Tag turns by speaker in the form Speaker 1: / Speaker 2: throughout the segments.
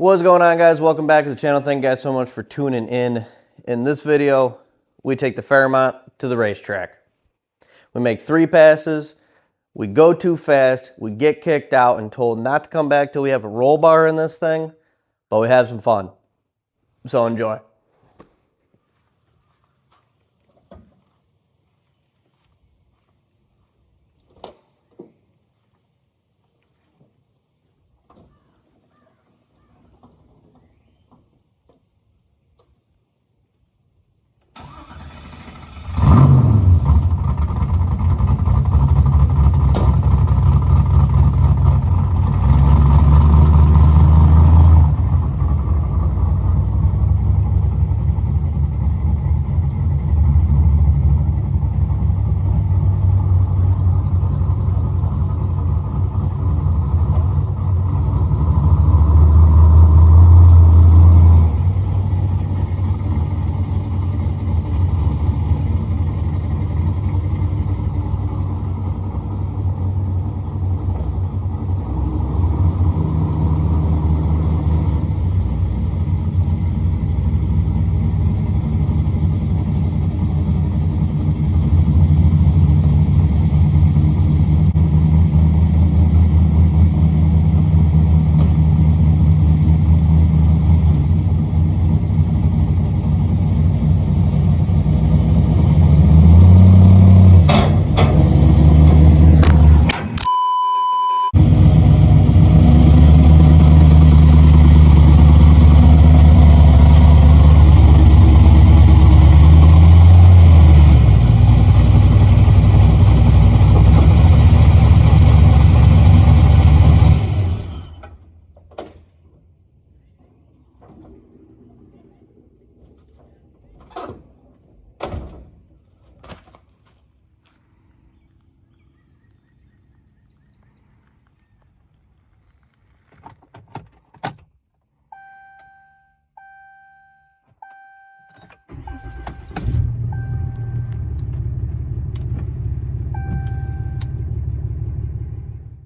Speaker 1: What's going on, guys? Welcome back to the channel. Thank you guys so much for tuning in. In this video, we take the Fairmont to the racetrack. We make 3 passes. We go too fast. We get kicked out and told not to come back till we have a roll bar in this thing, but we have some fun. So enjoy.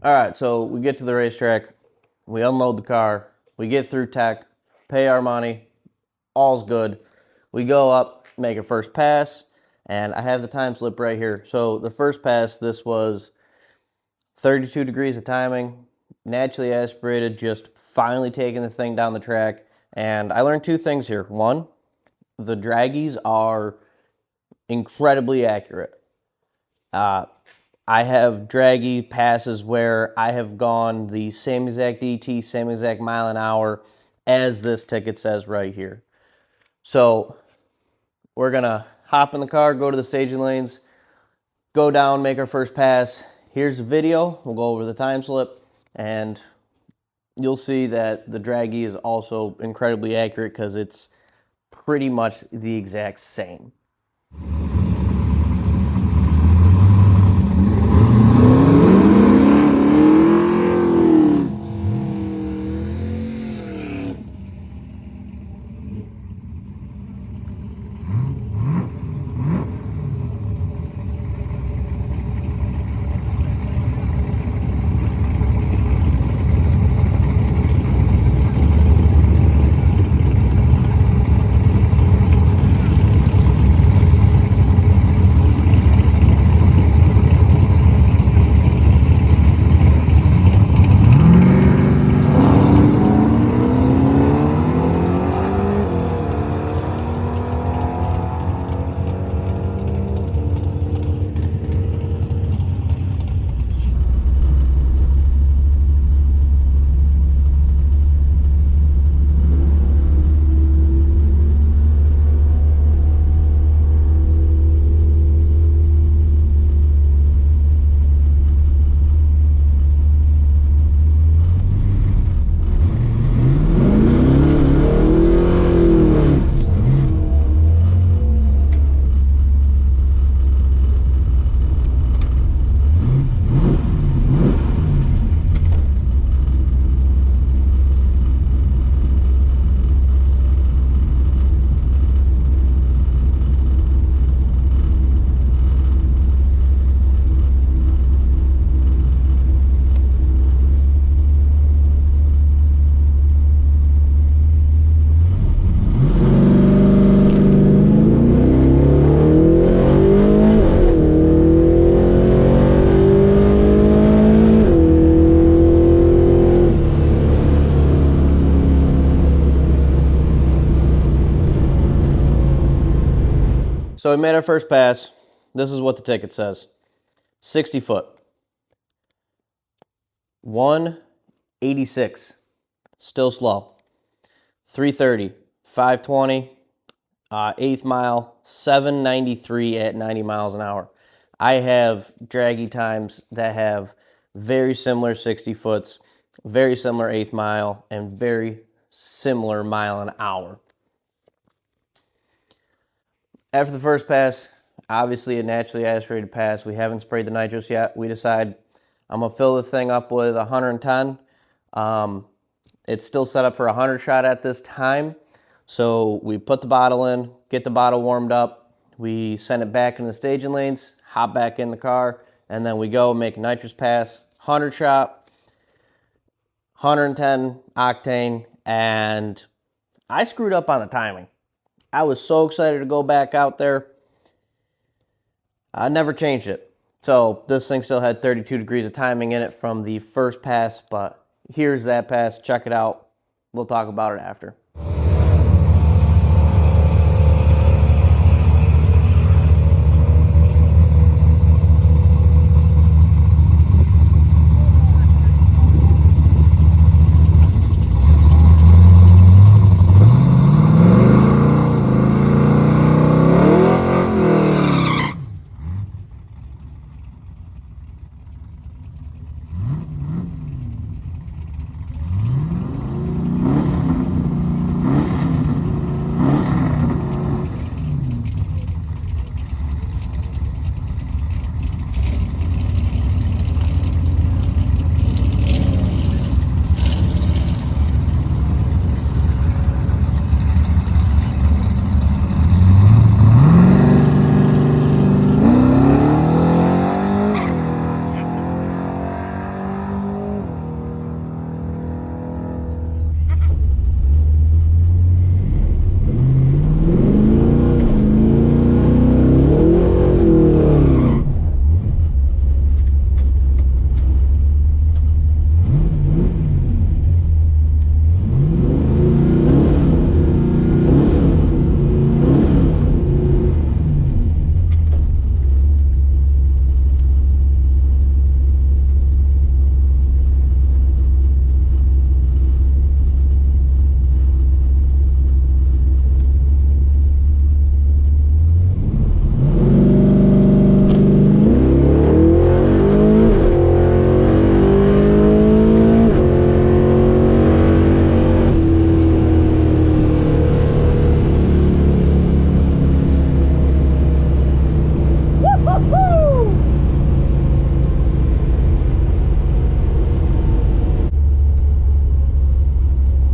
Speaker 1: All right, so we get to the racetrack, we unload the car, we get through tech, pay our money, all's good. We go up, make a first pass, and I have the time slip right here. So the first pass, this was 32 degrees of timing, naturally aspirated, just finally taking the thing down the track. And I learned 2 things here. One, the draggies are incredibly accurate. I have draggy passes where I have gone the same exact DT, same exact mile an hour as this ticket says right here. So we're going to hop in the car, go to the staging lanes, go down, make our first pass. Here's the video. We'll go over the time slip, and you'll see that the draggy is also incredibly accurate because it's pretty much the exact same. So we made our first pass. This is what the ticket says. 60 foot. 186. Still slow. 330. 520. 8th mile. 793 at 90 miles an hour. I have draggy times that have very similar 60 foots, very similar 8th mile, and very similar mile an hour. After the first pass, obviously a naturally aspirated pass. We haven't sprayed the nitrous yet. We decide I'm going to fill the thing up with 110. It's still set up for a 100 shot at this time. So we put the bottle in, get the bottle warmed up. We send it back in the staging lanes, hop back in the car, and then we go make a nitrous pass, 100 shot, 110 octane, and I screwed up on the timing. I was so excited to go back out there. I never changed it. So this thing still had 32 degrees of timing in it from the first pass, but here's that pass. Check it out. We'll talk about it after.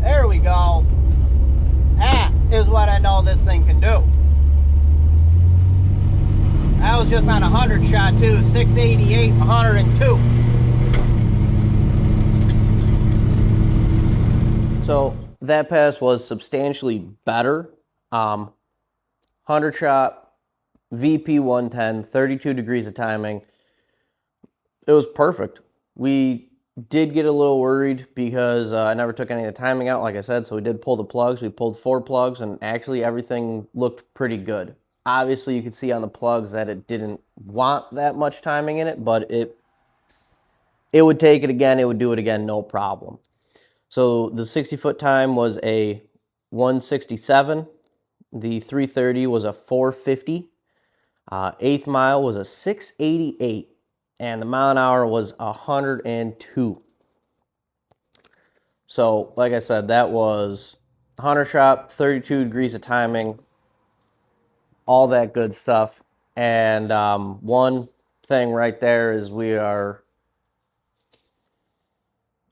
Speaker 1: There we go. That is what I know this thing can do. I was just on a 100 shot too, 688, 102. So that pass was substantially better. 100 shot, VP 110, 32 degrees of timing. It was perfect. We did get a little worried because I never took any of the timing out, like I said, so we did pull the plugs. We pulled 4 plugs, and actually everything looked pretty good. Obviously, you could see on the plugs that it didn't want that much timing in it, but it would take it again. It would do it again, no problem. So the 60-foot time was a 167. The 330 was a 450. 8th mile was a 688. And the mile an hour was 102. So, like I said, that was 100 shot, 32 degrees of timing, all that good stuff. And one thing right there is we are,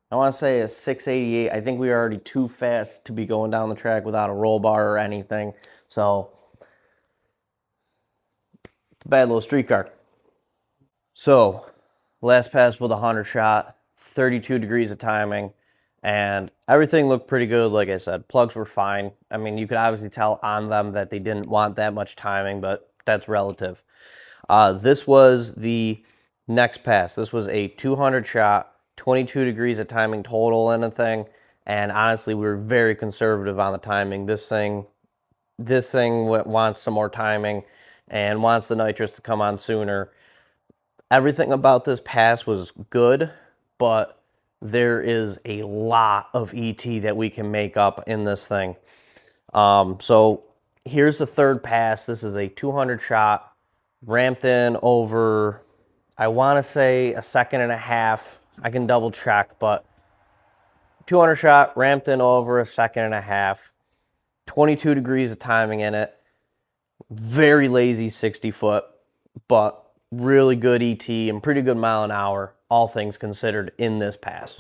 Speaker 1: I want to say a 688. I think we are already too fast to be going down the track without a roll bar or anything. So, it's a bad little street car. So, last pass with a 100 shot, 32 degrees of timing, and everything looked pretty good. Like I said, plugs were fine. I mean, you could obviously tell on them that they didn't want that much timing, but that's relative. This was the next pass. This was a 200 shot, 22 degrees of timing total in the thing, and honestly, we were very conservative on the timing. This thing wants some more timing, and wants the nitrous to come on sooner. Everything about this pass was good, but there is a lot of ET that we can make up in this thing. So here's the third pass. This is a 200 shot, ramped in over, I want to say a second and a half. I can double check, but 200 shot, ramped in over a second and a half, 22 degrees of timing in it. Very lazy 60 foot, but really good ET and pretty good mile an hour, all things considered, in this pass.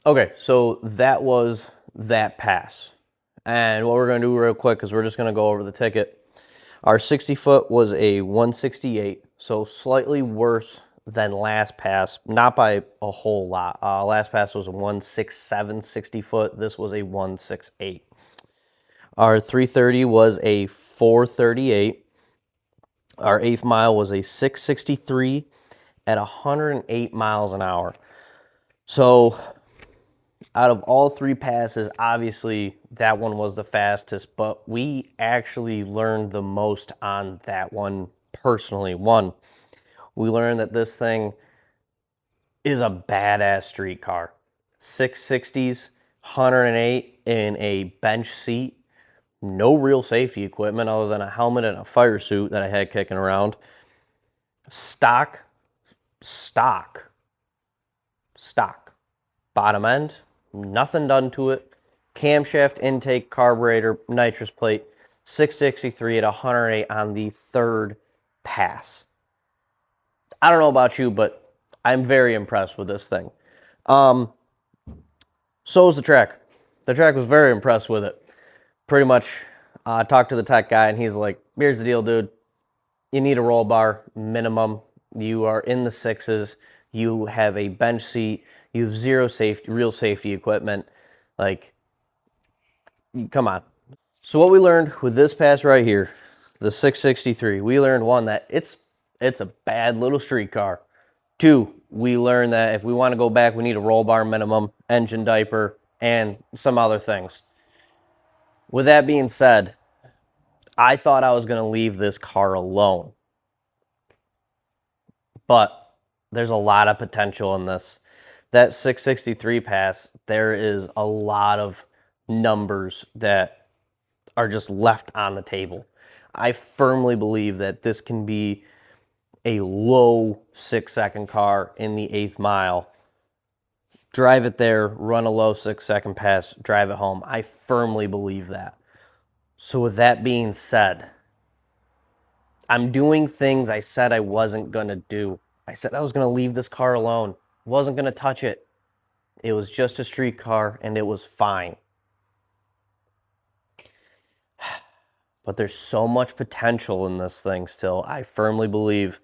Speaker 1: Okay, so that was that pass. And what we're going to do real quick is we're just going to go over the ticket. Our 60 foot was a 168, so slightly worse than last pass, not by a whole lot. Last pass was a 167 60 foot. This was a 168. Our 330 was a 438. Our 8th mile was a 663 at 108 miles an hour. So out of all three passes, obviously that one was the fastest, but we actually learned the most on that one personally. One, we learned that this thing is a badass street car. 660s, 108 in a bench seat, no real safety equipment other than a helmet and a fire suit that I had kicking around. Stock. Bottom end, nothing done to it. Camshaft, intake, carburetor, nitrous plate, 663 at 108 on the third pass. I don't know about you, but I'm very impressed with this thing. So was the track. The track was very impressed with it. Pretty much talked to the tech guy, and he's like, here's the deal, dude. You need a roll bar minimum. You are in the sixes. You have a bench seat. You have zero safety, real safety equipment. Like, come on. So what we learned with this pass right here, the 663, we learned, one, that it's a bad little street car. Two, we learned that if we want to go back, we need a roll bar minimum, engine diaper, and some other things. With that being said, I thought I was going to leave this car alone. But there's a lot of potential in this. That 663 pass, there is a lot of numbers that are just left on the table. I firmly believe that this can be a low 6-second car in the 8th mile. Drive it there, run a low 6-second pass, drive it home. I firmly believe that. So with that being said, I'm doing things I said I wasn't going to do. I said I was going to leave this car alone. Wasn't going to touch it. It was just a street car and it was fine. But there's so much potential in this thing still. I firmly believe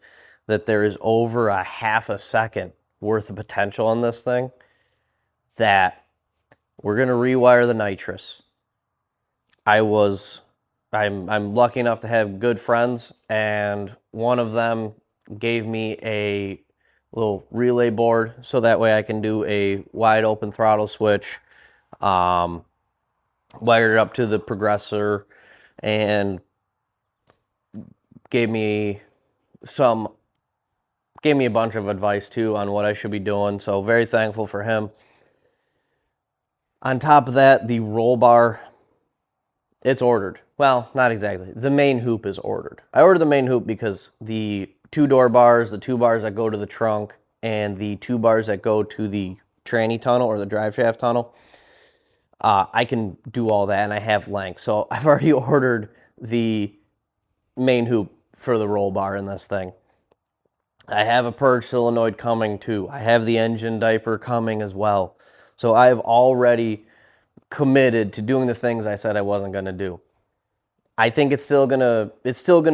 Speaker 1: that there is over a half a second worth of potential in this thing, that we're going to rewire the nitrous. I'm lucky enough to have good friends, and one of them gave me a little relay board so that way I can do a wide open throttle switch. Wired it up to the progressor, and gave me a bunch of advice too on what I should be doing. So very thankful for him. On top of that, the roll bar, it's ordered. Well, not exactly. The main hoop is ordered. I ordered the main hoop because the 2-door bars, the 2 bars that go to the trunk, and the 2 bars that go to the tranny tunnel or the drive shaft tunnel, I can do all that, and I have length. So I've already ordered the main hoop for the roll bar in this thing. I have a purge solenoid coming too. I have the engine diaper coming as well. So I've already committed to doing the things I said I wasn't going to do. I think it's still gonna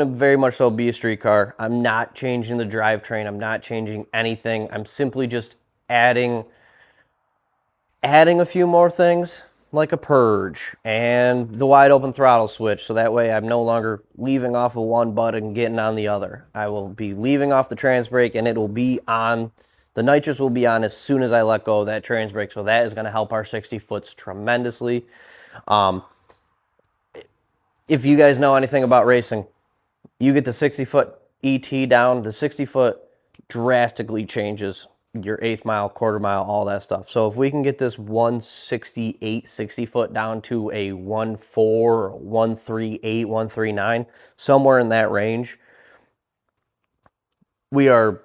Speaker 1: very much so be a street car. I'm not changing the drivetrain. I'm not changing anything. I'm simply just adding a few more things, like a purge and the wide open throttle switch, so that way I'm no longer leaving off of one button and getting on the other. I will be leaving off the trans brake, and it will be on, the nitrous will be on as soon as I let go of that trans brake, so that is going to help our 60 foots tremendously. If you guys know anything about racing, you get the 60-foot ET down, the 60 foot drastically changes your 1/8 mile, 1/4 mile, all that stuff. So if we can get this 168 60 foot down to a 1.4, 1.38, 1.39, somewhere in that range, we are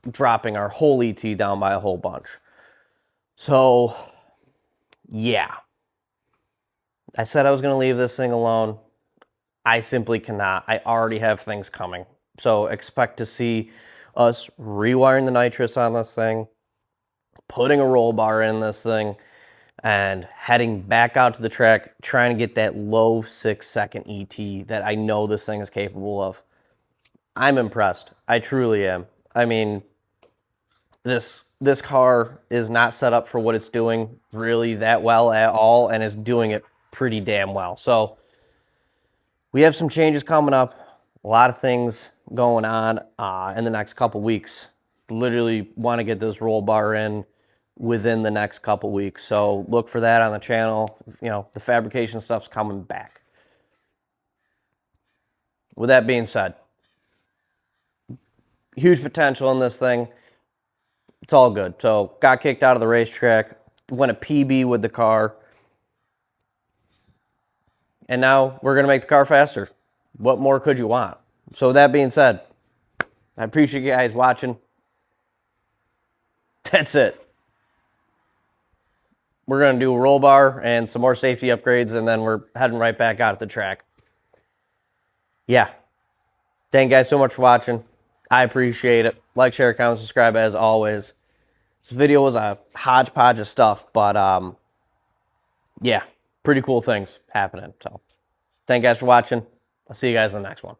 Speaker 1: dropping our whole ET down by a whole bunch. So yeah, I said I was going to leave this thing alone. I simply cannot. I already have things coming. So expect to see us rewiring the nitrous on this thing, putting a roll bar in this thing, and heading back out to the track, trying to get that low 6-second ET that I know this thing is capable of. I'm impressed. I truly am. I mean, this car is not set up for what it's doing really that well at all, and is doing it pretty damn well. So we have some changes coming up, a lot of things going on in the next couple weeks. Literally want to get this roll bar in within the next couple weeks. So look for that on the channel. You know, the fabrication stuff's coming back. With that being said, huge potential in this thing. It's all good. So got kicked out of the racetrack, went a PB with the car, and now we're going to make the car faster. What more could you want? So with that being said, I appreciate you guys watching. That's it. We're going to do a roll bar and some more safety upgrades, and then we're heading right back out at the track. Yeah. Thank you guys so much for watching. I appreciate it. Like, share, comment, subscribe as always. This video was a hodgepodge of stuff, but yeah, pretty cool things happening. So thank you guys for watching. I'll see you guys in the next one.